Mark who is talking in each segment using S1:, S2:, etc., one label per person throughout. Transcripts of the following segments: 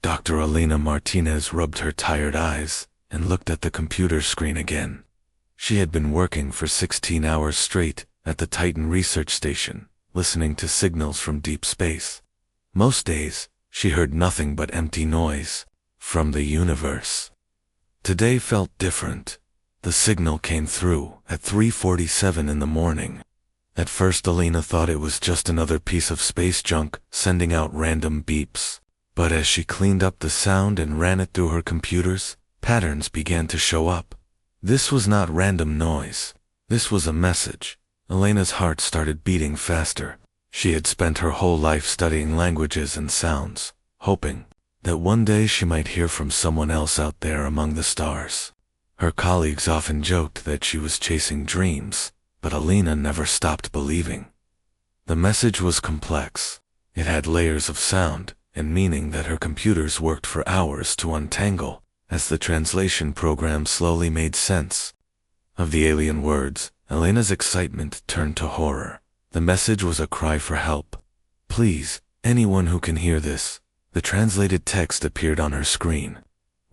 S1: Dr. Elena Martinez rubbed her tired eyes and looked at the computer screen again. She had been working for 16 hours straight at the Titan research station, listening to signals from deep space. Most days, she heard nothing but empty noise from the universe. Today felt different. The signal came through at 3:47 in the morning. At first Elena thought it was just another piece of space junk sending out random beeps. But as she cleaned up the sound and ran it through her computers, patterns began to show up. This was not random noise. This was a message. Elena's heart started beating faster. She had spent her whole life studying languages and sounds, hoping that one day she might hear from someone else out there among the stars. Her colleagues often joked that she was chasing dreams, but Elena never stopped believing. The message was complex. It had layers of sound and meaning that her computers worked for hours to untangle as the translation program slowly made sense of the alien words. Elena's excitement turned to horror. The message was a cry for help. "Please, anyone who can hear this." The translated text appeared on her screen.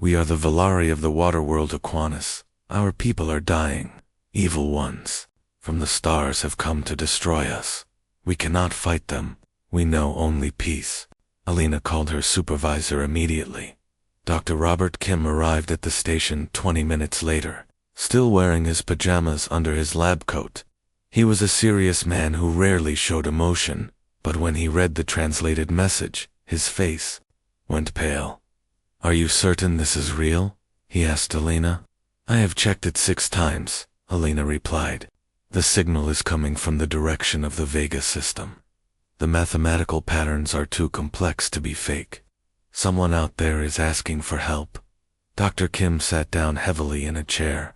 S1: "We are the Valari of the water world Aquanus. Our people are dying. Evil ones from the stars have come to destroy us. We cannot fight them. We know only peace." Elena called her supervisor immediately. Dr. Robert Kim arrived at the station 20 minutes later, still wearing his pajamas under his lab coat. He was a serious man who rarely showed emotion, but when he read the translated message, his face went pale. "Are you certain this is real?" he asked Elena. "I have checked it 6 times, Elena replied. "The signal is coming from the direction of the Vega system. The mathematical patterns are too complex to be fake. Someone out there is asking for help." Dr. Kim sat down heavily in a chair.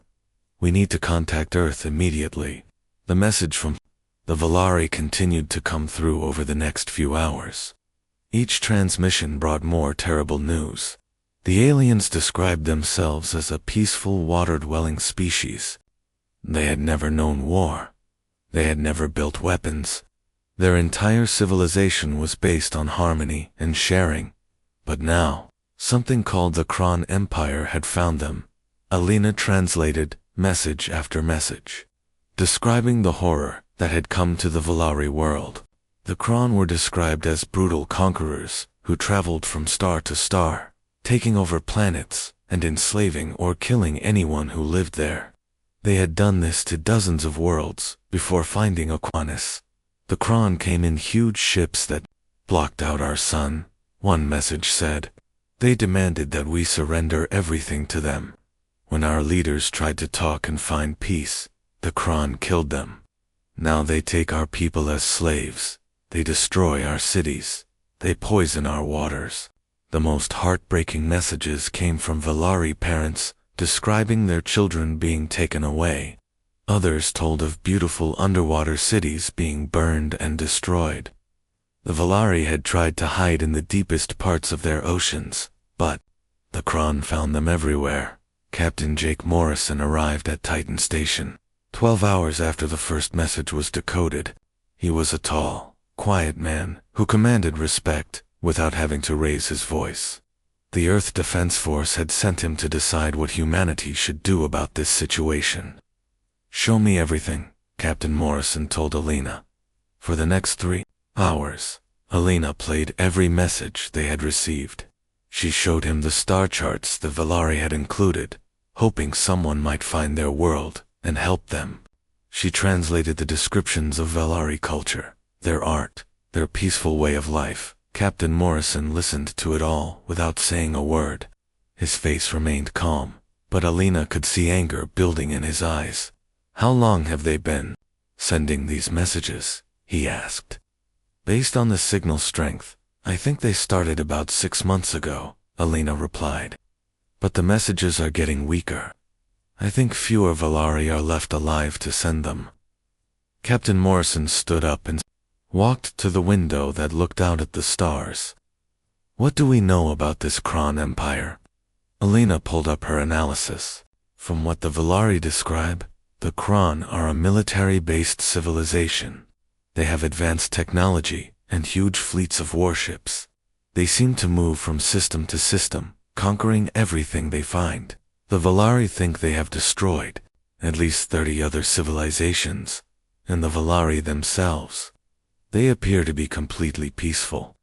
S1: "We need to contact Earth immediately." The message from the Valari continued to come through over the next few hours. Each transmission brought more terrible news. The aliens described themselves as a peaceful water-dwelling species. They had never known war. They had never built weapons. Their entire civilization was based on harmony and sharing. But now, something called the Kron Empire had found them. Elena translated message after message, describing the horror that had come to the Valari world. The Kron were described as brutal conquerors who traveled from star to star, taking over planets and enslaving or killing anyone who lived there. They had done this to dozens of worlds before finding Aquanus. The Kron came in huge ships that blocked out our sun, one message said. They demanded that we surrender everything to them. When our leaders tried to talk and find peace, the Kron killed them. Now they take our people as slaves. They destroy our cities. They poison our waters. The most heartbreaking messages came from Valari parents describing their children being taken away. Others told of beautiful underwater cities being burned and destroyed. The Valari had tried to hide in the deepest parts of their oceans, but the Kron found them everywhere. Captain Jake Morrison arrived at Titan Station 12 hours after the first message was decoded. He was a tall, quiet man who commanded respect without having to raise his voice. The Earth Defense Force had sent him to decide what humanity should do about this situation. "Show me everything," Captain Morrison told Elena. For the next 3 hours, Elena played every message they had received. She showed him the star charts the Valari had included, hoping someone might find their world and help them. She translated the descriptions of Valari culture, their art, their peaceful way of life. Captain Morrison listened to it all without saying a word. His face remained calm, but Elena could see anger building in his eyes. "How long have they been sending these messages?" he asked. "Based on the signal strength, I think they started about 6 months ago," Elena replied. "But the messages are getting weaker. I think fewer Valari are left alive to send them." Captain Morrison stood up and walked to the window that looked out at the stars. "What do we know about this Kron Empire?" Elena pulled up her analysis. From what the Valari describe, the Kron are a military-based civilization. They have advanced technology and huge fleets of warships. They seem to move from system to system, conquering everything they find. The Valari think they have destroyed at least 30 other civilizations, and the Valari themselves, they appear to be completely peaceful.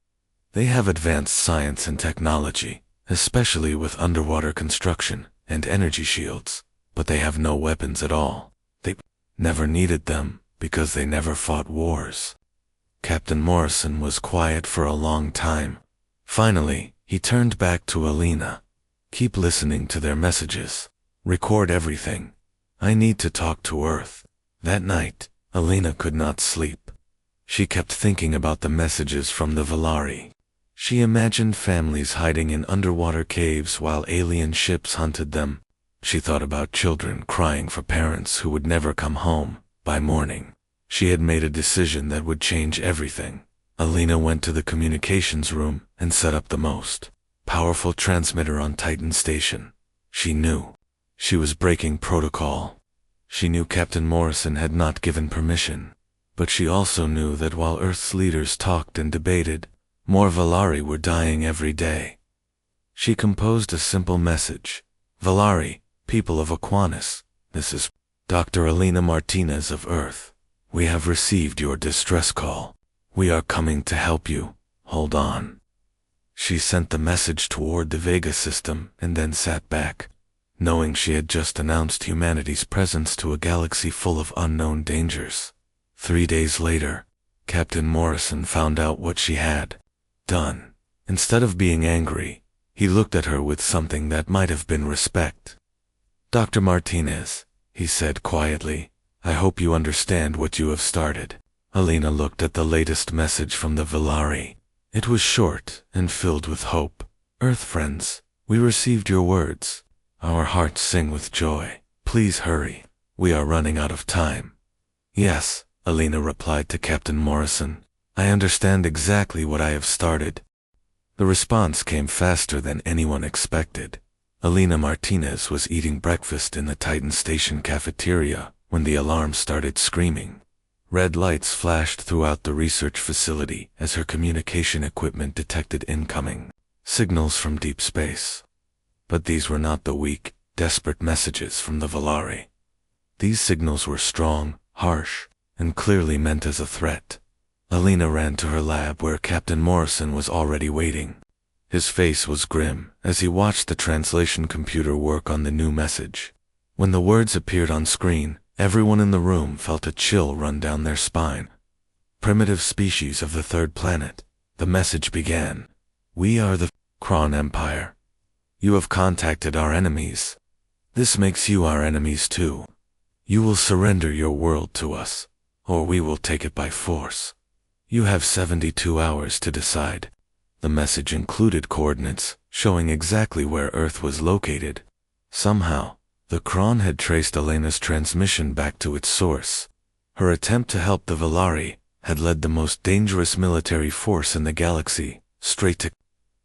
S1: They have advanced science and technology, especially with underwater construction and energy shields, but they have no weapons at all. They never needed them because they never fought wars. Captain Morrison was quiet for a long time. Finally, he turned back to Alina. Keep listening to their messages. Record everything. I need to talk to Earth. That night, Alina could not sleep. She kept thinking about the messages from the Valari. She imagined families hiding in underwater caves while alien ships hunted them. She thought about children crying for parents who would never come home. By morning, she had made a decision that would change everything. Alina went to the communications room and set up the most powerful transmitter on Titan Station. She knew she was breaking protocol. She knew Captain Morrison had not given permission, but she also knew that while Earth's leaders talked and debated, more Valari were dying every day. She composed a simple message. Valari, people of Aquanus, this is Dr. Alina Martinez of Earth. We have received your distress call. We are coming to help you. Hold on. She sent the message toward the Vega system and then sat back, knowing she had just announced humanity's presence to a galaxy full of unknown dangers. 3 days later, Captain Morrison found out what she had done. Instead of being angry, he looked at her with something that might have been respect. Dr. Martinez, he said quietly, I hope you understand what you have started. Alina looked at the latest message from the Valari. It was short and filled with hope. Earth friends, we received your words. Our hearts sing with joy. Please hurry. We are running out of time. Yes, Alina replied to Captain Morrison. I understand exactly what I have started. The response came faster than anyone expected. Alina Martinez was eating breakfast in the Titan Station cafeteria when the alarm started screaming. Red lights flashed throughout the research facility as her communication equipment detected incoming signals from deep space. But these were not the weak, desperate messages from the Valari. These signals were strong, harsh, and clearly meant as a threat. Alina ran to her lab where Captain Morrison was already waiting. His face was grim as he watched the translation computer work on the new message. When the words appeared on screen, everyone in the room felt a chill run down their spine. Primitive species of the third planet, the message began. We are the Kron Empire. You have contacted our enemies. This makes you our enemies too. You will surrender your world to us, or we will take it by force. You have 72 hours to decide. The message included coordinates showing exactly where Earth was located. Somehow, the Kron had traced Alina's transmission back to its source. Her attempt to help the Valari had led the most dangerous military force in the galaxy straight to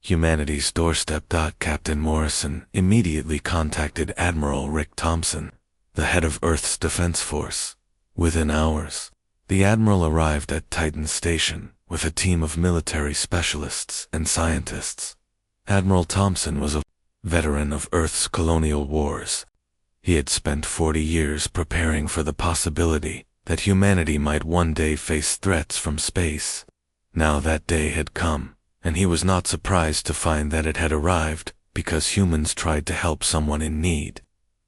S1: humanity's doorstep. Captain Morrison immediately contacted Admiral Rick Thompson, the head of Earth's defense force. Within hours, the Admiral arrived at Titan Station with a team of military specialists and scientists. Admiral Thompson was a veteran of Earth's colonial wars. He had spent 40 years preparing for the possibility that humanity might one day face threats from space. Now that day had come, and he was not surprised to find that it had arrived because humans tried to help someone in need.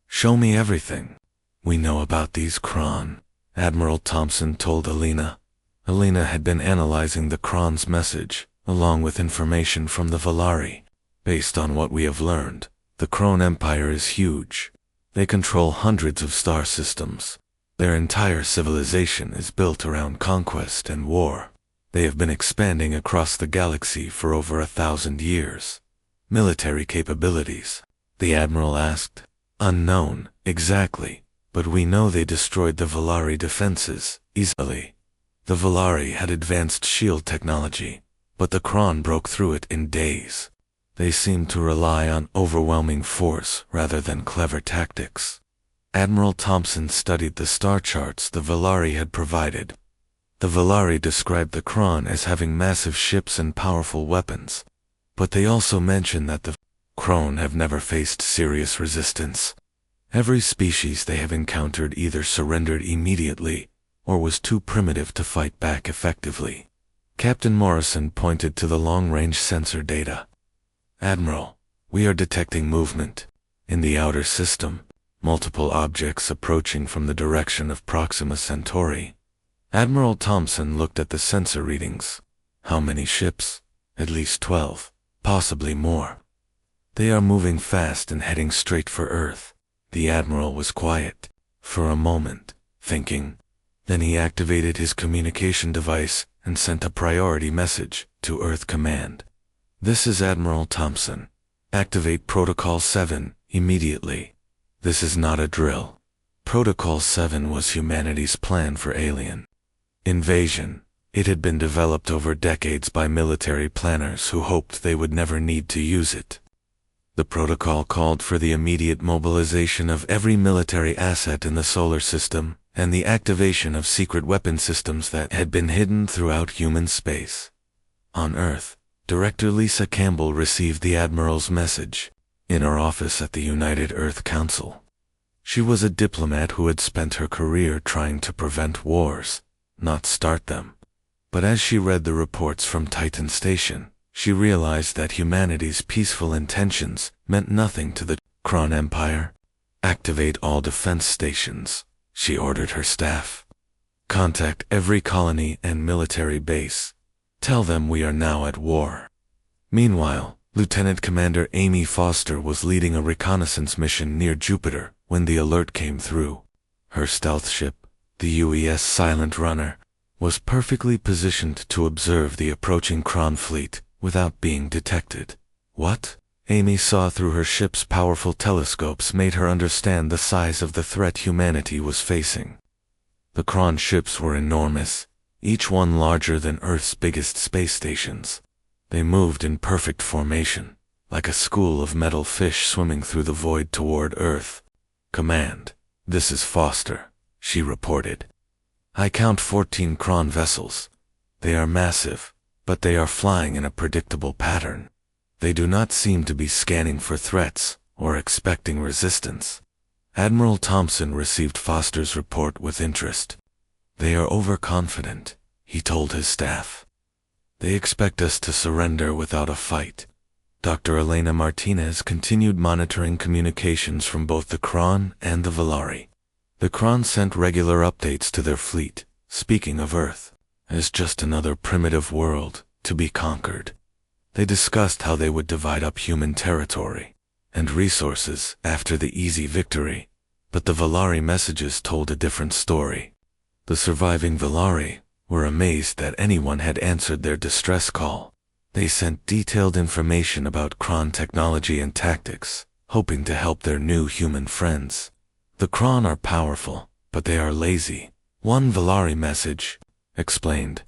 S1: Show me everything we know about these Kron, Admiral Thompson told Alina. Alina had been analyzing the Kron's message, along with information from the Valari. Based on what we have learned, the Kron Empire is huge. They control hundreds of star systems. Their entire civilization is built around conquest and war. They have been expanding across the galaxy for over 1,000 years. Military capabilities, the Admiral asked. Unknown, exactly, but we know they destroyed the Valari defenses easily. The Valari had advanced shield technology, but the Kron broke through it in days. They seemed to rely on overwhelming force rather than clever tactics. Admiral Thompson studied the star charts the Valari had provided. The Valari described the Kron as having massive ships and powerful weapons, But they also mention that the Krone have never faced serious resistance. Every species they have encountered either surrendered immediately or was too primitive to fight back effectively. Captain Morrison pointed to the long-range sensor data. Admiral, we are detecting movement in the outer system, multiple objects approaching from the direction of Proxima Centauri. Admiral Thompson looked at the sensor readings. How many ships? At least 12, possibly more. They are moving fast and heading straight for Earth. The Admiral was quiet for a moment, thinking. Then he activated his communication device and sent a priority message to Earth Command. This is Admiral Thompson. Activate Protocol 7 immediately. This is not a drill. Protocol 7 was humanity's plan for alien invasion. It had been developed over decades by military planners who hoped they would never need to use it. The protocol called for the immediate mobilization of every military asset in the solar system and the activation of secret weapon systems that had been hidden throughout human space. On Earth, Director Lisa Campbell received the Admiral's message in her office at the United Earth Council. She was a diplomat who had spent her career trying to prevent wars, not start them. But as she read the reports from Titan Station, she realized that humanity's peaceful intentions meant nothing to the Krone Empire. Activate all defense stations, she ordered her staff. Contact every colony and military base. Tell them we are now at war. Meanwhile, Lieutenant Commander Amy Foster was leading a reconnaissance mission near Jupiter when the alert came through. Her stealth ship, the UES Silent Runner, was perfectly positioned to observe the approaching Krone fleet without being detected. What Amy saw through her ship's powerful telescopes made her understand the size of the threat humanity was facing. The Krone ships were enormous, each one larger than Earth's biggest space stations. They moved in perfect formation, like a school of metal fish swimming through the void toward Earth. Command, this is Foster, she reported. I count 14 Krone vessels. They are massive, but they are flying in a predictable pattern. They do not seem to be scanning for threats or expecting resistance. Admiral Thompson received Foster's report with interest. They are overconfident, he told his staff. They expect us to surrender without a fight. Dr. Elena Martinez continued monitoring communications from both the Krone and the Valari. The Krone sent regular updates to their fleet, speaking of Earth as just another primitive world to be conquered. They discussed how they would divide up human territory and resources after the easy victory, but the Valari messages told a different story. The surviving Valari were amazed that anyone had answered their distress call. They sent detailed information about Krone technology and tactics, hoping to help their new human friends. The Krone are powerful, but they are lazy. One Valari message explained.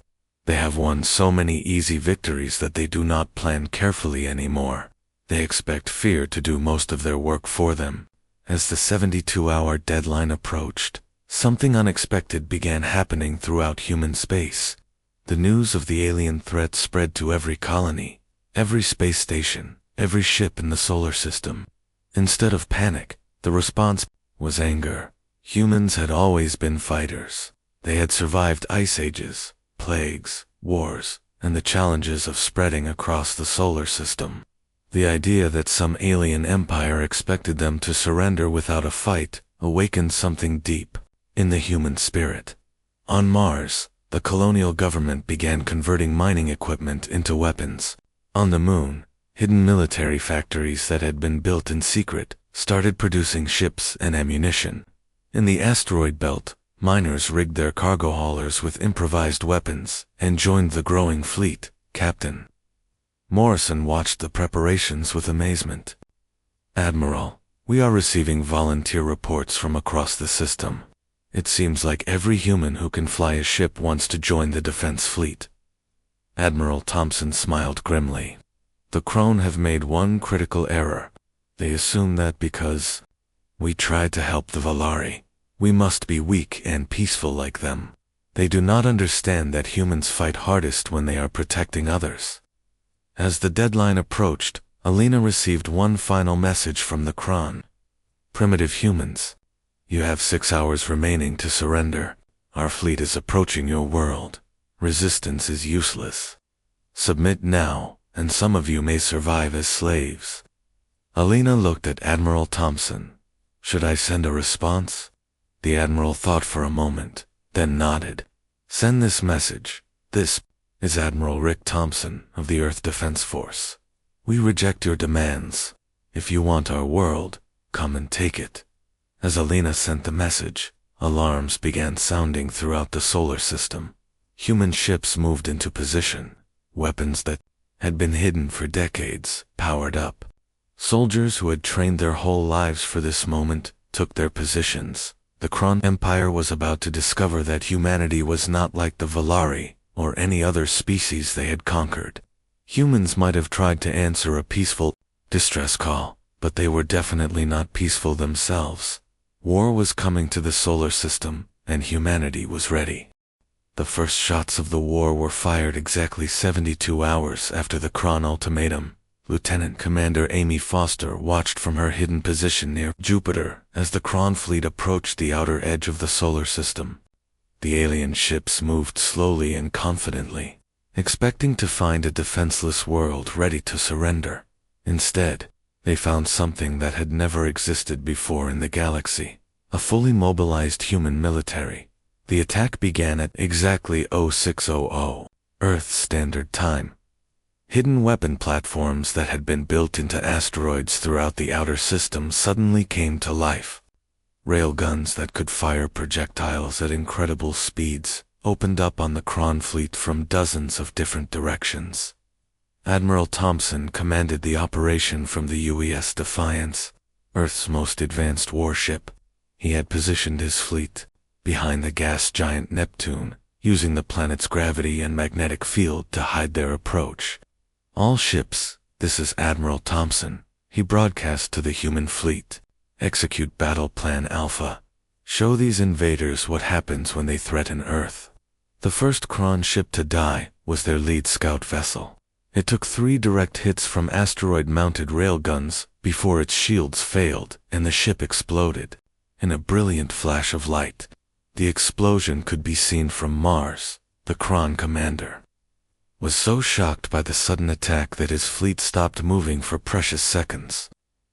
S1: They have won so many easy victories that they do not plan carefully anymore. They expect fear to do most of their work for them. As the 72-hour deadline approached, something unexpected began happening throughout human space. The news of the alien threat spread to every colony, every space station, every ship in the solar system. Instead of panic, the response was anger. Humans had always been fighters. They had survived ice ages, plagues, wars, and the challenges of spreading across the solar system. The idea that some alien empire expected them to surrender without a fight awakened something deep in the human spirit. On Mars, the colonial government began converting mining equipment into weapons. On the Moon, hidden military factories that had been built in secret started producing ships and ammunition. In the asteroid belt, miners rigged their cargo haulers with improvised weapons and joined the growing fleet. Captain Morrison watched the preparations with amazement. Admiral, we are receiving volunteer reports from across the system. It seems like every human who can fly a ship wants to join the defense fleet. Admiral Thompson smiled grimly. The Krone have made one critical error. They assume that because we tried to help the Valari, we must be weak and peaceful like them. They do not understand that humans fight hardest when they are protecting others. As the deadline approached, Alina received one final message from the Kron. Primitive humans, you have 6 hours remaining to surrender. Our fleet is approaching your world. Resistance is useless. Submit now, and some of you may survive as slaves. Alina looked at Admiral Thompson. Should I send a response? The Admiral thought for a moment, then nodded. Send this message. This is Admiral Rick Thompson of the Earth Defense Force. We reject your demands. If you want our world, come and take it. As Alina sent the message, alarms began sounding throughout the solar system. Human ships moved into position. Weapons that had been hidden for decades powered up. Soldiers who had trained their whole lives for this moment took their positions. The Kron Empire was about to discover that humanity was not like the Valari or any other species they had conquered. Humans might have tried to answer a peaceful distress call, but they were definitely not peaceful themselves. War was coming to the solar system, and humanity was ready. The first shots of the war were fired exactly 72 hours after the Kron ultimatum. Lieutenant Commander Amy Foster watched from her hidden position near Jupiter as the Kron fleet approached the outer edge of the solar system. The alien ships moved slowly and confidently, expecting to find a defenseless world ready to surrender. Instead, they found something that had never existed before in the galaxy, a fully mobilized human military. The attack began at exactly 0600 Earth Standard Time. Hidden weapon platforms that had been built into asteroids throughout the outer system suddenly came to life. Railguns that could fire projectiles at incredible speeds opened up on the Kron fleet from dozens of different directions. Admiral Thompson commanded the operation from the UES Defiance, Earth's most advanced warship. He had positioned his fleet behind the gas giant Neptune, using the planet's gravity and magnetic field to hide their approach. All ships, this is Admiral Thompson. He broadcast to the human fleet. Execute Battle Plan Alpha. Show these invaders what happens when they threaten Earth. The first Kron ship to die was their lead scout vessel. It took 3 direct hits from asteroid-mounted railguns before its shields failed and the ship exploded. In a brilliant flash of light, the explosion could be seen from Mars. The Kron commander was so shocked by the sudden attack that his fleet stopped moving for precious seconds.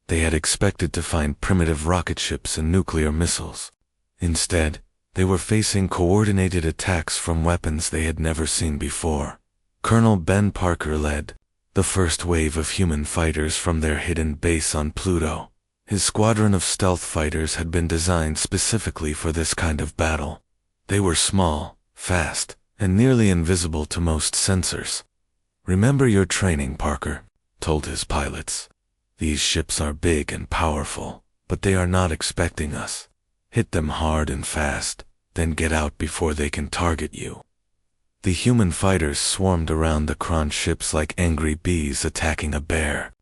S1: They had expected to find primitive rocket ships and nuclear missiles. Instead, they were facing coordinated attacks from weapons they had never seen before. Colonel Ben Parker led the first wave of human fighters from their hidden base on Pluto. His squadron of stealth fighters had been designed specifically for this kind of battle. They were small, fast, and nearly invisible to most sensors. "Remember your training, Parker," told his pilots. "These ships are big and powerful, but they are not expecting us. Hit them hard and fast, then get out before they can target you." The human fighters swarmed around the Kron ships like angry bees attacking a bear.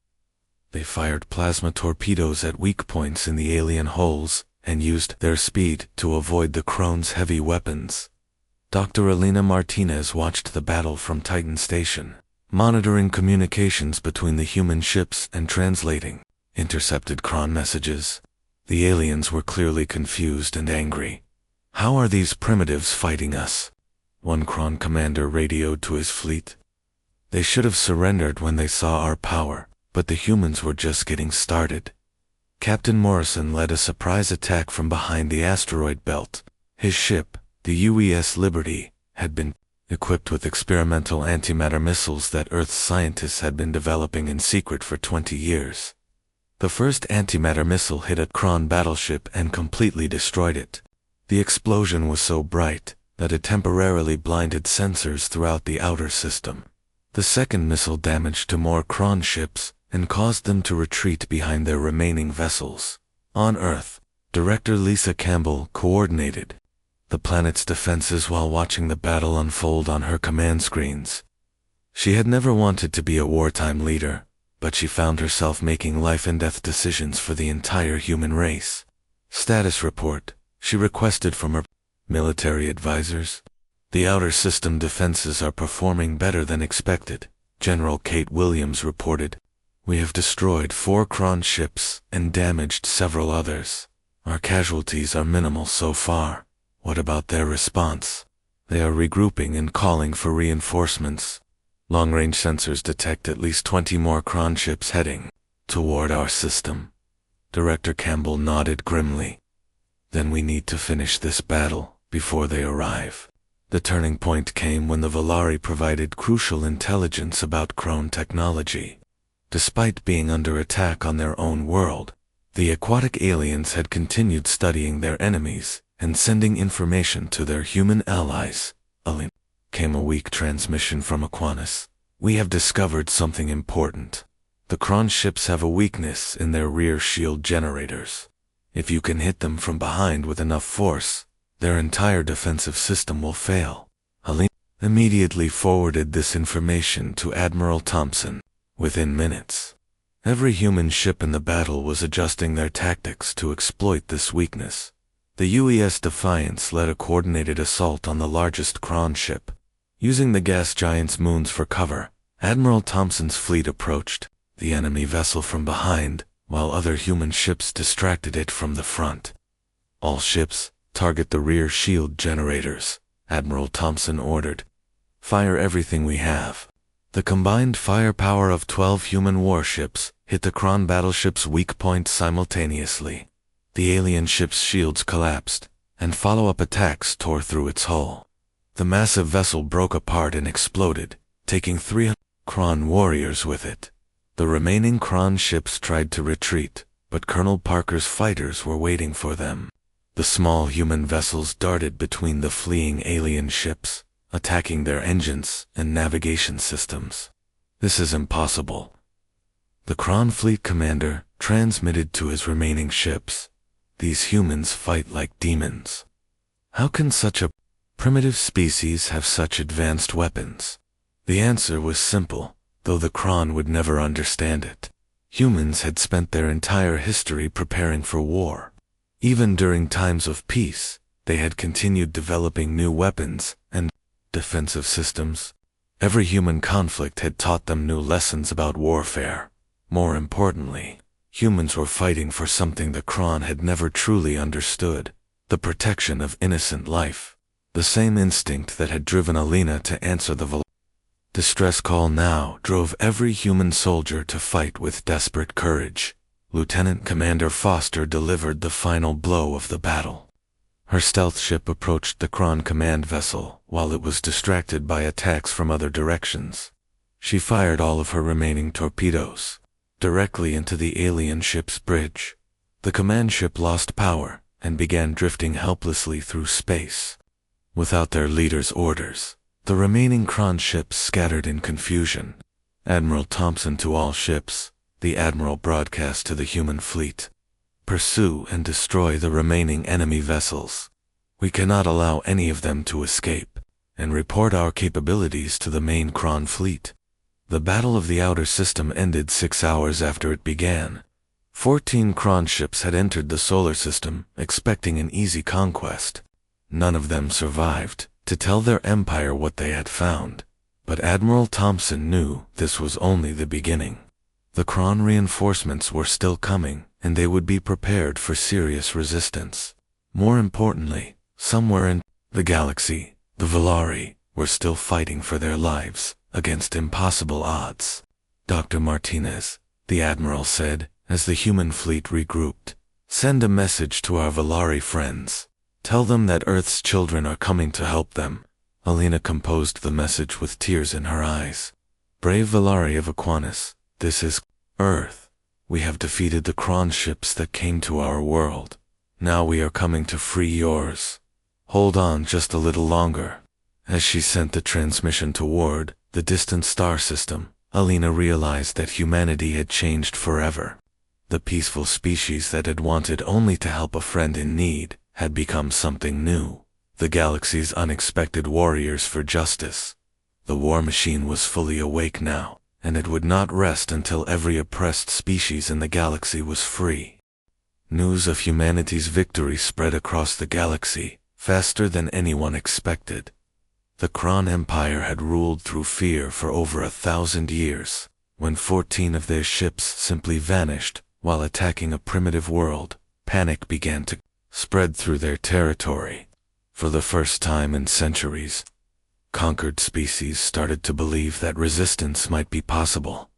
S1: They fired plasma torpedoes at weak points in the alien hulls and used their speed to avoid the Kron's heavy weapons. Dr. Alina Martinez watched the battle from Titan Station, monitoring communications between the human ships and translating intercepted Kron messages. The aliens were clearly confused and angry. "How are these primitives fighting us?" one Kron commander radioed to his fleet. "They should have surrendered when they saw our power, but the humans were just getting started." Captain Morrison led a surprise attack from behind the asteroid belt. His ship, the UES Liberty, had been equipped with experimental antimatter missiles that Earth's scientists had been developing in secret for 20 years. The first antimatter missile hit a Kron battleship and completely destroyed it. The explosion was so bright that it temporarily blinded sensors throughout the outer system. The second missile damaged to more Kron ships and caused them to retreat behind their remaining vessels. On Earth, Director Lisa Campbell coordinated the planet's defenses while watching the battle unfold on her command screens. She had never wanted to be a wartime leader, but she found herself making life-and-death decisions for the entire human race. "Status report," she requested from her military advisors. "The outer system defenses are performing better than expected. General Kate Williams reported. We have destroyed 4 Kron ships and damaged several others. Our casualties are minimal so far. What about their response? They are regrouping and calling for reinforcements. Long-range sensors detect at least 20 more Kron ships heading toward our system. Director Campbell nodded grimly. Then we need to finish this battle before they arrive. The turning point came when the Volari provided crucial intelligence about Kron technology. Despite being under attack on their own world, the aquatic aliens had continued studying their enemies and sending information to their human allies. Came a weak transmission from Aquinas. We have discovered something important. The Kron ships have a weakness in their rear shield generators. If you can hit them from behind with enough force, their entire defensive system will fail. Helene immediately forwarded this information to Admiral Thompson. Within minutes, every human ship in the battle was adjusting their tactics to exploit this weakness. The UES Defiance led a coordinated assault on the largest Kron ship. Using the gas giant's moons for cover, Admiral Thompson's fleet approached the enemy vessel from behind, while other human ships distracted it from the front. All ships, target the rear shield generators, Admiral Thompson ordered. Fire everything we have. The combined firepower of 12 human warships hit the Kron battleship's weak point simultaneously. The alien ship's shields collapsed, and follow-up attacks tore through its hull. The massive vessel broke apart and exploded, taking 300 Kron warriors with it. The remaining Kron ships tried to retreat, but Colonel Parker's fighters were waiting for them. The small human vessels darted between the fleeing alien ships, attacking their engines and navigation systems. This is impossible. The Kron fleet commander transmitted to his remaining ships. These humans fight like demons. How can such a primitive species have such advanced weapons? The answer was simple, though the Kron would never understand it. Humans had spent their entire history preparing for war. Even during times of peace, they had continued developing new weapons and defensive systems. Every human conflict had taught them new lessons about warfare. More importantly, humans were fighting for something the Kron had never truly understood, the protection of innocent life. The same instinct that had driven Alina to answer the distress call now drove every human soldier to fight with desperate courage. Lieutenant Commander Foster delivered the final blow of the battle. Her stealth ship approached the Kron command vessel while it was distracted by attacks from other directions. She fired all of her remaining torpedoes directly into the alien ship's bridge. The command ship lost power and began drifting helplessly through space. Without their leader's orders, the remaining Kron ships scattered in confusion. Admiral Thompson to all ships, the Admiral broadcast to the human fleet. Pursue and destroy the remaining enemy vessels. We cannot allow any of them to escape, and report our capabilities to the main Kron fleet. The Battle of the Outer System ended 6 hours after it began. 14 Kron ships had entered the solar system, expecting an easy conquest. None of them survived to tell their empire what they had found. But Admiral Thompson knew this was only the beginning. The Kron reinforcements were still coming, and they would be prepared for serious resistance. More importantly, somewhere in the galaxy, the Volari were still fighting for their lives against impossible odds. Dr. Martinez, the Admiral said, as the human fleet regrouped, send a message to our Volari friends. Tell them that Earth's children are coming to help them. Alina composed the message with tears in her eyes. Brave Volari of Aquinas, this is Earth. We have defeated the Kron ships that came to our world. Now we are coming to free yours. Hold on just a little longer. As she sent the transmission toward the distant star system, Alina realized that humanity had changed forever. The peaceful species that had wanted only to help a friend in need had become something new. The galaxy's unexpected warriors for justice. The war machine was fully awake now, and it would not rest until every oppressed species in the galaxy was free. News of humanity's victory spread across the galaxy, faster than anyone expected. The Kron Empire had ruled through fear for over 1,000 years. When 14 of their ships simply vanished while attacking a primitive world, panic began to spread through their territory. For the first time in centuries, conquered species started to believe that resistance might be possible.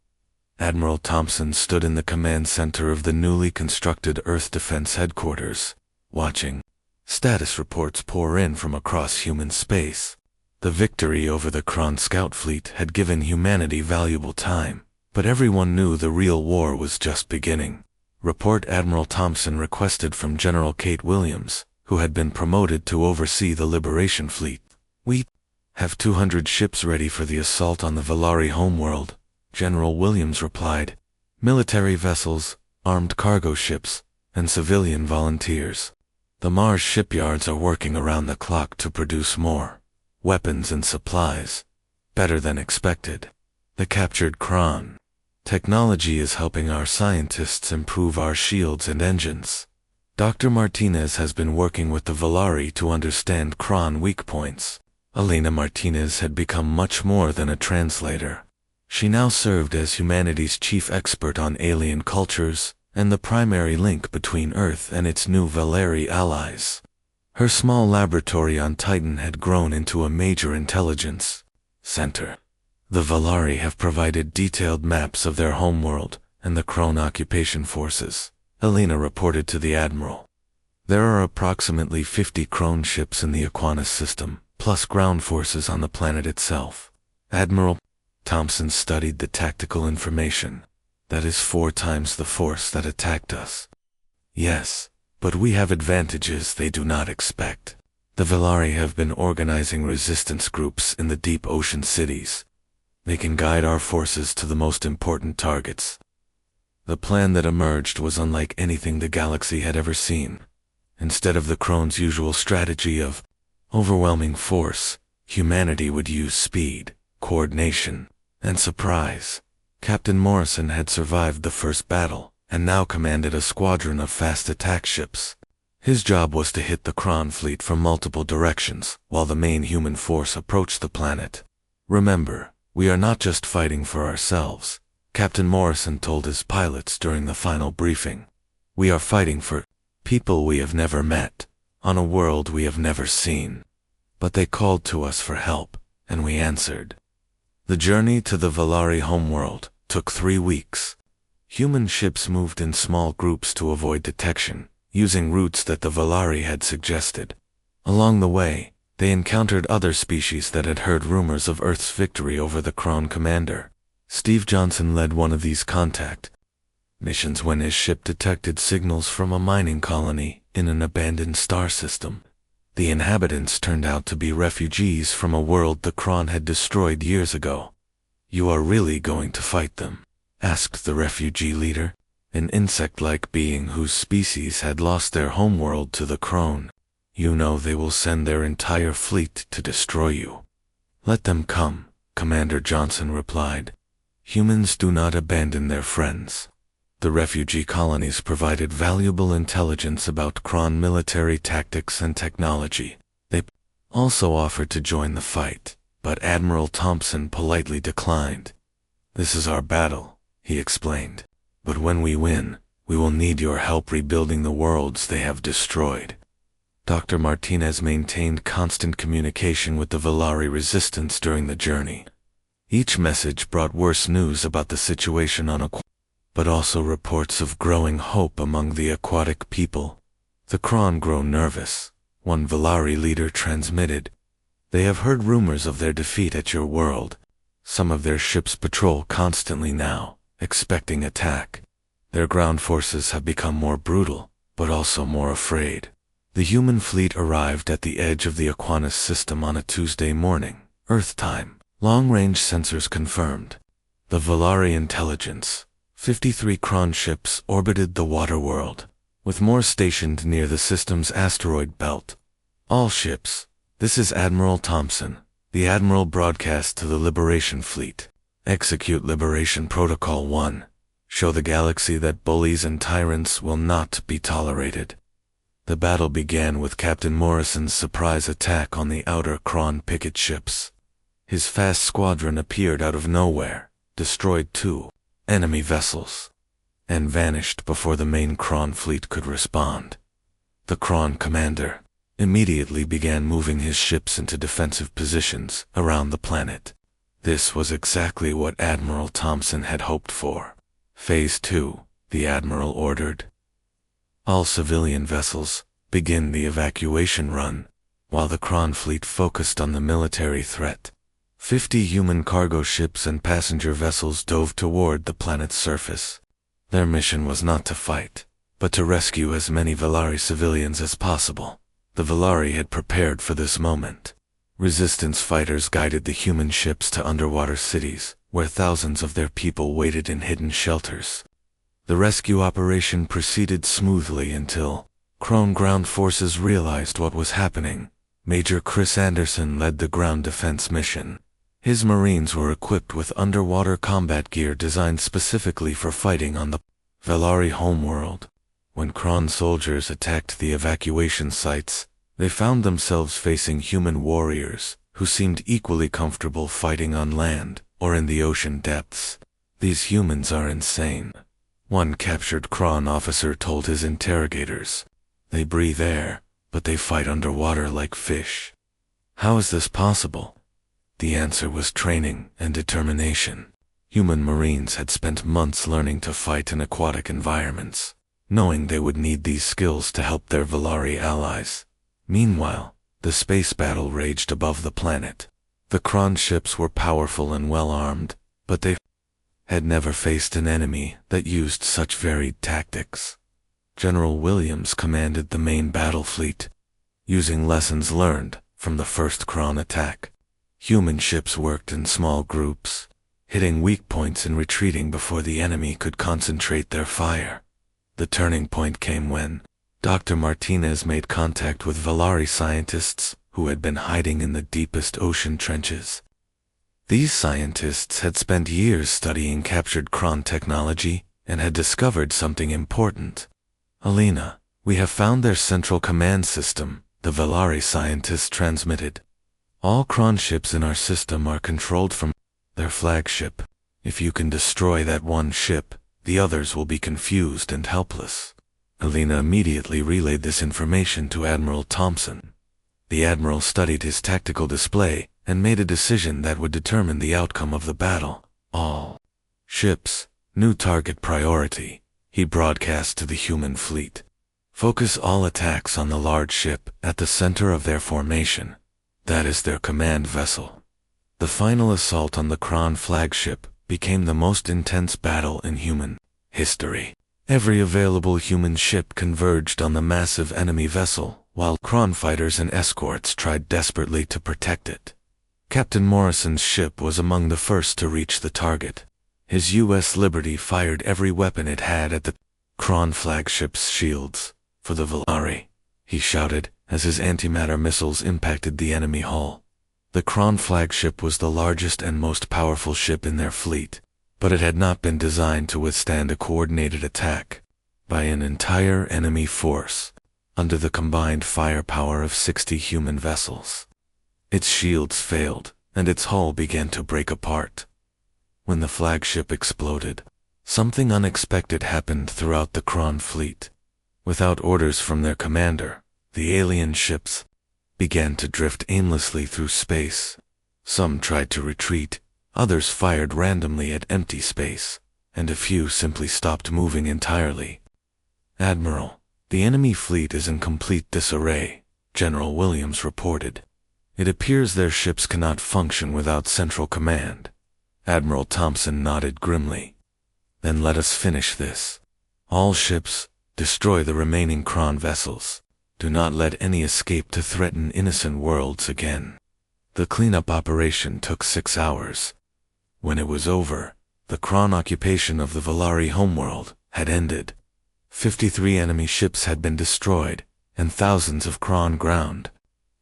S1: Admiral Thompson stood in the command center of the newly constructed Earth Defense Headquarters, watching status reports pour in from across human space. The victory over the Kron scout fleet had given humanity valuable time, but everyone knew the real war was just beginning. Report Admiral Thompson requested from General Kate Williams, who had been promoted to oversee the Liberation Fleet. "We have 200 ships ready for the assault on the Valari homeworld," General Williams replied. "Military vessels, armed cargo ships, and civilian volunteers. The Mars shipyards are working around the clock to produce more weapons and supplies, better than expected. The captured Kron technology is helping our scientists improve our shields and engines. Dr. Martinez has been working with the Valari to understand Kron weak points." Elena Martinez had become much more than a translator. She now served as humanity's chief expert on alien cultures and the primary link between Earth and its new Valari allies. Her small laboratory on Titan had grown into a major intelligence center. The Valari have provided detailed maps of their homeworld and the Kron occupation forces, Elena reported to the Admiral. There are approximately 50 Kron ships in the Aquinas system, plus ground forces on the planet itself. Admiral Thompson studied the tactical information. "That is 4 times the force that attacked us." "Yes, but we have advantages they do not expect. The Valari have been organizing resistance groups in the deep ocean cities. They can guide our forces to the most important targets." The plan that emerged was unlike anything the galaxy had ever seen. Instead of the Kron's usual strategy of overwhelming force, humanity would use speed, coordination, and surprise. Captain Morrison had survived the first battle, and now commanded a squadron of fast attack ships. His job was to hit the Kron fleet from multiple directions, while the main human force approached the planet. "Remember, we are not just fighting for ourselves," Captain Morrison told his pilots during the final briefing. "We are fighting for people we have never met, on a world we have never seen." But they called to us for help, and we answered. The journey to the Valari homeworld took 3 weeks. Human ships moved in small groups to avoid detection, using routes that the Valari had suggested. Along the way, they encountered other species that had heard rumors of Earth's victory over the Kron commander. Steve Johnson led one of these contact missions when his ship detected signals from a mining colony in an abandoned star system. The inhabitants turned out to be refugees from a world the Kron had destroyed years ago. "You are really going to fight them?" asked the refugee leader, an insect-like being whose species had lost their homeworld to the Kron. "You know they will send their entire fleet to destroy you." "Let them come," Commander Johnson replied. "Humans do not abandon their friends." The refugee colonies provided valuable intelligence about Kron military tactics and technology. They also offered to join the fight, but Admiral Thompson politely declined. "This is our battle," he explained. "But when we win, we will need your help rebuilding the worlds they have destroyed." Dr. Martinez maintained constant communication with the Valari resistance during the journey. Each message brought worse news about the situation on Aqu, but also reports of growing hope among the aquatic people. "The Kron grow nervous," one Valari leader transmitted. "They have heard rumors of their defeat at your world. Some of their ships patrol constantly now, expecting attack. Their ground forces have become more brutal, but also more afraid." The human fleet arrived at the edge of the Aquinas system on a Tuesday morning, Earth time. Long-range sensors confirmed. The Valari intelligence. 53 Kron ships orbited the water world, with more stationed near the system's asteroid belt. "All ships, this is Admiral Thompson." The Admiral broadcast to the Liberation Fleet. "Execute Liberation Protocol 1. Show the galaxy that bullies and tyrants will not be tolerated." The battle began with Captain Morrison's surprise attack on the outer Kron picket ships. His fast squadron appeared out of nowhere, destroyed 2 enemy vessels, and vanished before the main Kron fleet could respond. The Kron commander immediately began moving his ships into defensive positions around the planet. This was exactly what Admiral Thompson had hoped for. Phase 2, the Admiral ordered. All civilian vessels begin the evacuation run, while the Kron fleet focused on the military threat. 50 human cargo ships and passenger vessels dove toward the planet's surface. Their mission was not to fight, but to rescue as many Valari civilians as possible. The Valari had prepared for this moment. Resistance fighters guided the human ships to underwater cities, where thousands of their people waited in hidden shelters. The rescue operation proceeded smoothly until Kron ground forces realized what was happening. Major Chris Anderson led the ground defense mission. His Marines were equipped with underwater combat gear designed specifically for fighting on the Valari homeworld. When Kron soldiers attacked the evacuation sites, they found themselves facing human warriors who seemed equally comfortable fighting on land or in the ocean depths. These humans are insane, one captured Kron officer told his interrogators. They breathe air, but they fight underwater like fish. How is this possible? The answer was training and determination. Human Marines had spent months learning to fight in aquatic environments, knowing they would need these skills to help their Valari allies. Meanwhile, the space battle raged above the planet. The Kron ships were powerful and well-armed, but they had never faced an enemy that used such varied tactics. General Williams commanded the main battle fleet, using lessons learned from the first Kron attack. Human ships worked in small groups, hitting weak points and retreating before the enemy could concentrate their fire. The turning point came when Dr. Martinez made contact with Valari scientists who had been hiding in the deepest ocean trenches. These scientists had spent years studying captured Kron technology and had discovered something important. "Alina, we have found their central command system," the Valari scientists transmitted. "All Kron ships in our system are controlled from their flagship. If you can destroy that one ship, the others will be confused and helpless." Alina immediately relayed this information to Admiral Thompson. The Admiral studied his tactical display and made a decision that would determine the outcome of the battle. "All ships, new target priority," he broadcast to the human fleet. "Focus all attacks on the large ship at the center of their formation. That is their command vessel." The final assault on the Kron flagship became the most intense battle in human history. Every available human ship converged on the massive enemy vessel, while Kron fighters and escorts tried desperately to protect it. Captain Morrison's ship was among the first to reach the target. His U.S. Liberty fired every weapon it had at the Kron flagship's shields. "For the Valari," he shouted as his antimatter missiles impacted the enemy hull. The Kron flagship was the largest and most powerful ship in their fleet, but it had not been designed to withstand a coordinated attack by an entire enemy force under the combined firepower of 60 human vessels. Its shields failed, and its hull began to break apart. When the flagship exploded, something unexpected happened throughout the Kron fleet. Without orders from their commander, the alien ships began to drift aimlessly through space. Some tried to retreat, others fired randomly at empty space, and a few simply stopped moving entirely. "Admiral, the enemy fleet is in complete disarray," General Williams reported. "It appears their ships cannot function without central command." Admiral Thompson nodded grimly. "Then let us finish this. All ships, destroy the remaining Kron vessels. Do not let any escape to threaten innocent worlds again." The cleanup operation took 6 hours. When it was over, the Kron occupation of the Valari homeworld had ended. 53 enemy ships had been destroyed, and thousands of Kron ground.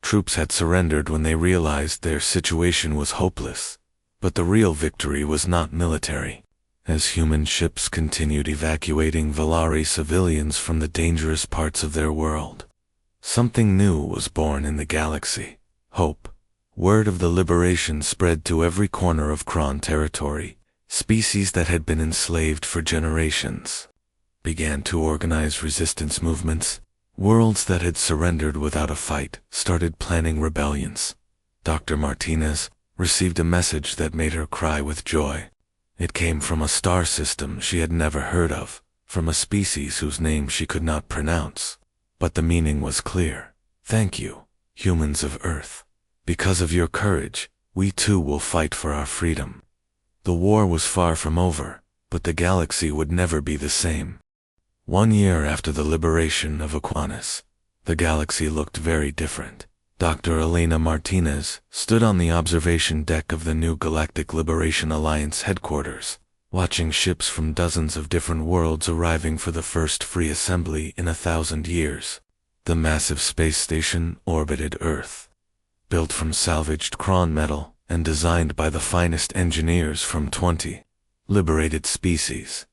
S1: Troops had surrendered when they realized their situation was hopeless. But the real victory was not military. As human ships continued evacuating Valari civilians from the dangerous parts of their world, Something new was born in the galaxy. Hope. Word of the liberation spread to every corner of Kron territory. Species that had been enslaved for generations began to organize resistance movements. Worlds that had surrendered without a fight started planning rebellions. Dr. Martinez received a message that made her cry with joy. It came from a star system she had never heard of, from a species whose name she could not pronounce. But the meaning was clear. Thank you, humans of Earth. Because of your courage, we too will fight for our freedom. The war was far from over, but the galaxy would never be the same. 1 year after the liberation of Aquinas, the galaxy looked very different. Dr. Elena Martinez stood on the observation deck of the new Galactic Liberation Alliance headquarters, watching ships from dozens of different worlds arriving for the first free assembly in 1,000 years. The massive space station orbited Earth. Built from salvaged Kron metal and designed by the finest engineers from 20 liberated species.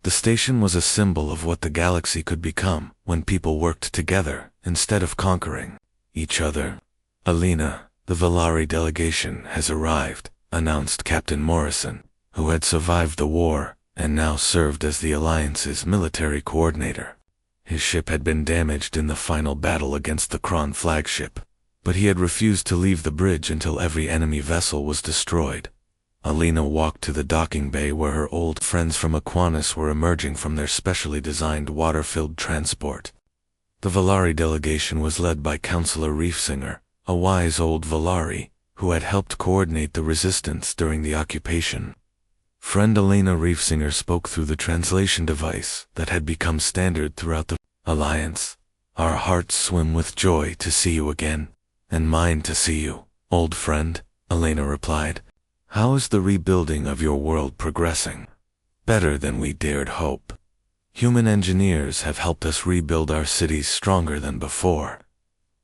S1: The station was a symbol of what the galaxy could become when people worked together instead of conquering each other. Alina, the Valari delegation has arrived, announced Captain Morrison, who had survived the war and now served as the Alliance's military coordinator. His ship had been damaged in the final battle against the Kron flagship, but he had refused to leave the bridge until every enemy vessel was destroyed. Alina walked to the docking bay where her old friends from Aquinas were emerging from their specially designed water-filled transport. The Valari delegation was led by Counselor Reefsinger, a wise old Valari, who had helped coordinate the resistance during the occupation. Friend Elena Reefsinger spoke through the translation device that had become standard throughout the Alliance. Our hearts swim with joy to see you again, and mine to see you, old friend, Elena replied. How is the rebuilding of your world progressing? Better than we dared hope. Human engineers have helped us rebuild our cities stronger than before.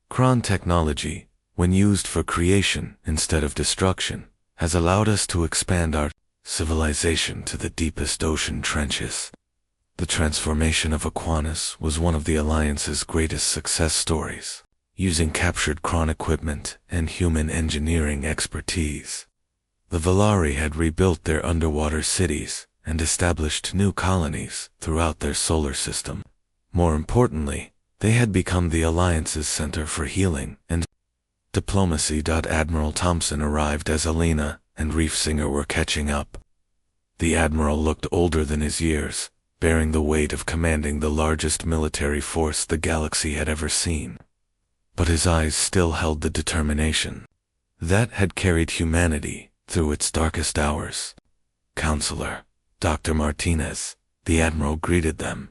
S1: Kron technology, when used for creation instead of destruction, has allowed us to expand our civilization to the deepest ocean trenches. The transformation of Aquinas was one of the Alliance's greatest success stories, using captured Kron equipment and human engineering expertise. The Valari had rebuilt their underwater cities and established new colonies throughout their solar system. More importantly, they had become the Alliance's center for healing and diplomacy. Admiral Thompson arrived as Alina and Reefsinger were catching up. The Admiral looked older than his years, bearing the weight of commanding the largest military force the galaxy had ever seen. But his eyes still held the determination that had carried humanity through its darkest hours. Counselor, Dr. Martinez, the Admiral greeted them.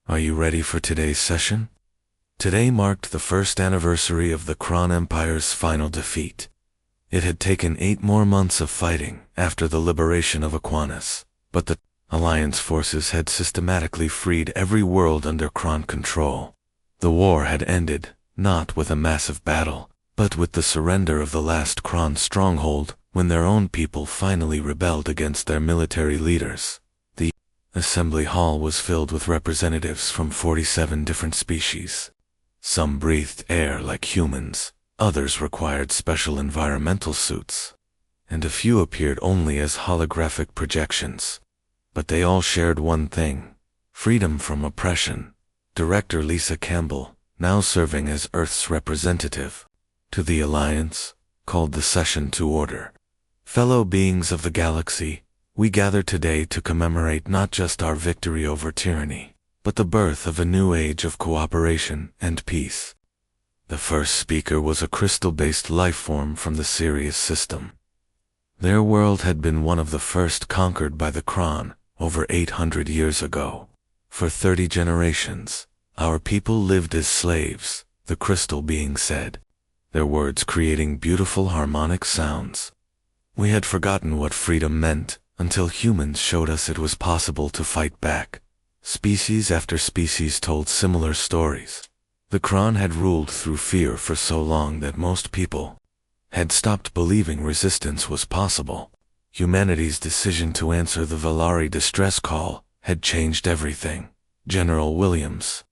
S1: Are you ready for today's session? Today marked the first anniversary of the Kron Empire's final defeat. It had taken 8 more months of fighting after the liberation of Aquinas, but the Alliance forces had systematically freed every world under Kron control. The war had ended, not with a massive battle, but with the surrender of the last Kron stronghold when their own people finally rebelled against their military leaders. The assembly hall was filled with representatives from 47 different species. Some breathed air like humans, others required special environmental suits, and a few appeared only as holographic projections. But they all shared one thing: freedom from oppression. Director Lisa Campbell, now serving as Earth's representative to the Alliance, called the session to order. Fellow beings of the galaxy, we gather today to commemorate not just our victory over tyranny, but the birth of a new age of cooperation and peace. The first speaker was a crystal-based life form from the Sirius system. Their world had been one of the first conquered by the Kron over 800 years ago. For 30 generations, our people lived as slaves, the crystal being said, their words creating beautiful harmonic sounds. We had forgotten what freedom meant until humans showed us it was possible to fight back. Species after species told similar stories. The Kron had ruled through fear for so long that most people had stopped believing resistance was possible. Humanity's decision to answer the Valari distress call had changed everything. General Williams,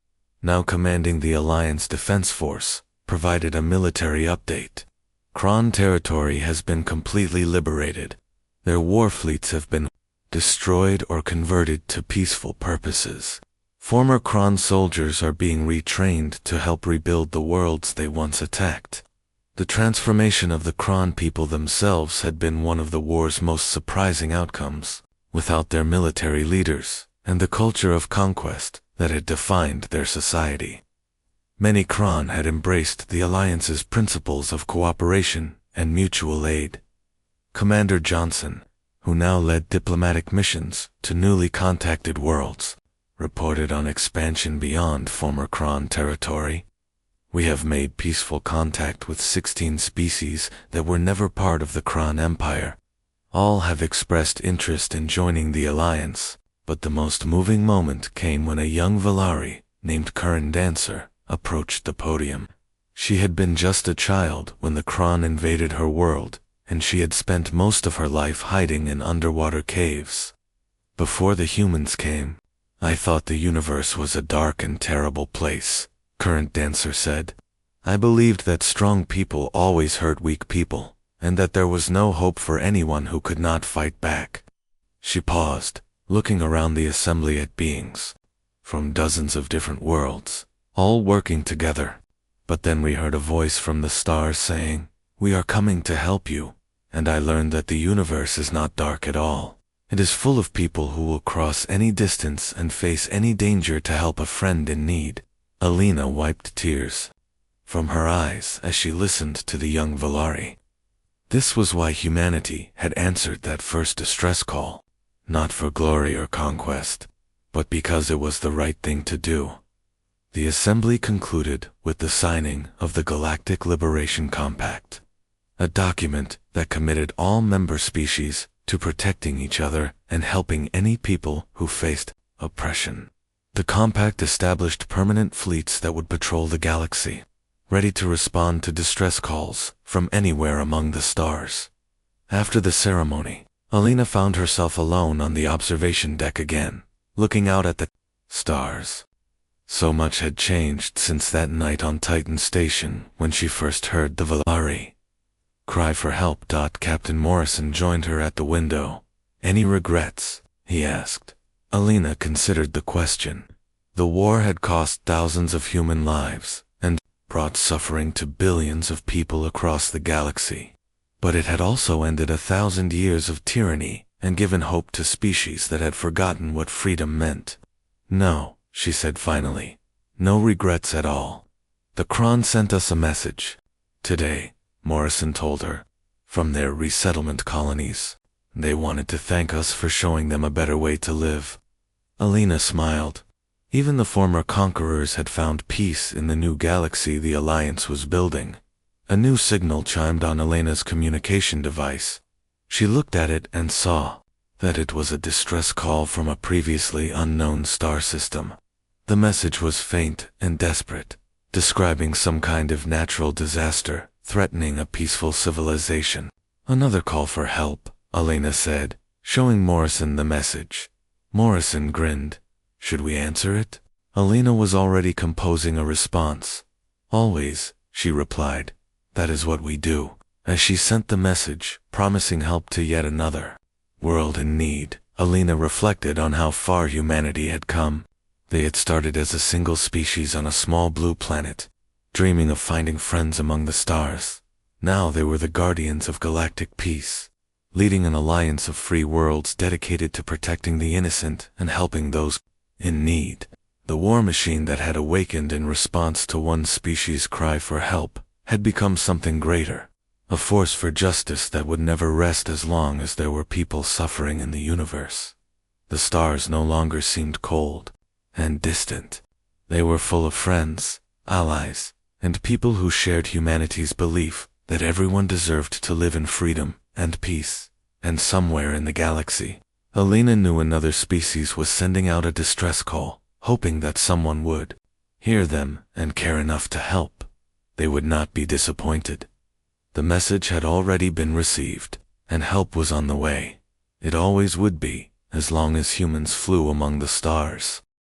S1: now commanding the Alliance Defense Force, provided a military update. Kron territory has been completely liberated. Their war fleets have been destroyed or converted to peaceful purposes. Former Kron soldiers are being retrained to help rebuild the worlds they once attacked. The transformation of the Kron people themselves had been one of the war's most surprising outcomes. Without their military leaders, and the culture of conquest that had defined their society, many Kron had embraced the Alliance's principles of cooperation and mutual aid. Commander Johnson, who now led diplomatic missions to newly contacted worlds, reported on expansion beyond former Kron territory. We have made peaceful contact with 16 species that were never part of the Kron Empire. All have expressed interest in joining the Alliance, but the most moving moment came when a young Valari, named Curran Dancer, approached the podium. She had been just a child when the Kron invaded her world, and she had spent most of her life hiding in underwater caves. Before the humans came, I thought the universe was a dark and terrible place, Current Dancer said. I believed that strong people always hurt weak people, and that there was no hope for anyone who could not fight back. She paused, looking around the assembly at beings from dozens of different worlds, all working together. But then we heard a voice from the stars saying, "We are coming to help you," and I learned that the universe is not dark at all. It is full of people who will cross any distance and face any danger to help a friend in need. Alina wiped tears from her eyes as she listened to the young Valari. This was why humanity had answered that first distress call, not for glory or conquest, but because it was the right thing to do. The assembly concluded with the signing of the Galactic Liberation Compact, a document that committed all member species to protecting each other and helping any people who faced oppression. The compact established permanent fleets that would patrol the galaxy, ready to respond to distress calls from anywhere among the stars. After the ceremony, Alina found herself alone on the observation deck again, looking out at the stars. So much had changed since that night on Titan Station when she first heard the Valari cry for help. Captain Morrison joined her at the window. "Any regrets?" he asked. Alina considered the question. The war had cost thousands of human lives and brought suffering to billions of people across the galaxy. But it had also ended 1,000 years of tyranny and given hope to species that had forgotten what freedom meant. "No," she said finally. "No regrets at all. The Kron sent us a message today," Morrison told her, "from their resettlement colonies. They wanted to thank us for showing them a better way to live." Alina smiled. Even the former conquerors had found peace in the new galaxy the Alliance was building. A new signal chimed on Alina's communication device. She looked at it and saw that it was a distress call from a previously unknown star system. The message was faint and desperate, describing some kind of natural disaster threatening a peaceful civilization. "Another call for help," Alina said, showing Morrison the message. Morrison grinned. "Should we answer it?" Alina was already composing a response. "Always," she replied. "That is what we do." As she sent the message, promising help to yet another world in need, Alina reflected on how far humanity had come. They had started as a single species on a small blue planet, dreaming of finding friends among the stars. Now they were the guardians of galactic peace, leading an alliance of free worlds dedicated to protecting the innocent and helping those in need. The war machine that had awakened in response to one species' cry for help had become something greater, a force for justice that would never rest as long as there were people suffering in the universe. The stars no longer seemed cold and distant. They were full of friends, allies, and people who shared humanity's belief that everyone deserved to live in freedom and peace. And somewhere in the galaxy, Alina knew another species was sending out a distress call, hoping that someone would hear them and care enough to help. They would not be disappointed. The message had already been received, and help was on the way. It always would be, as long as humans flew among the stars.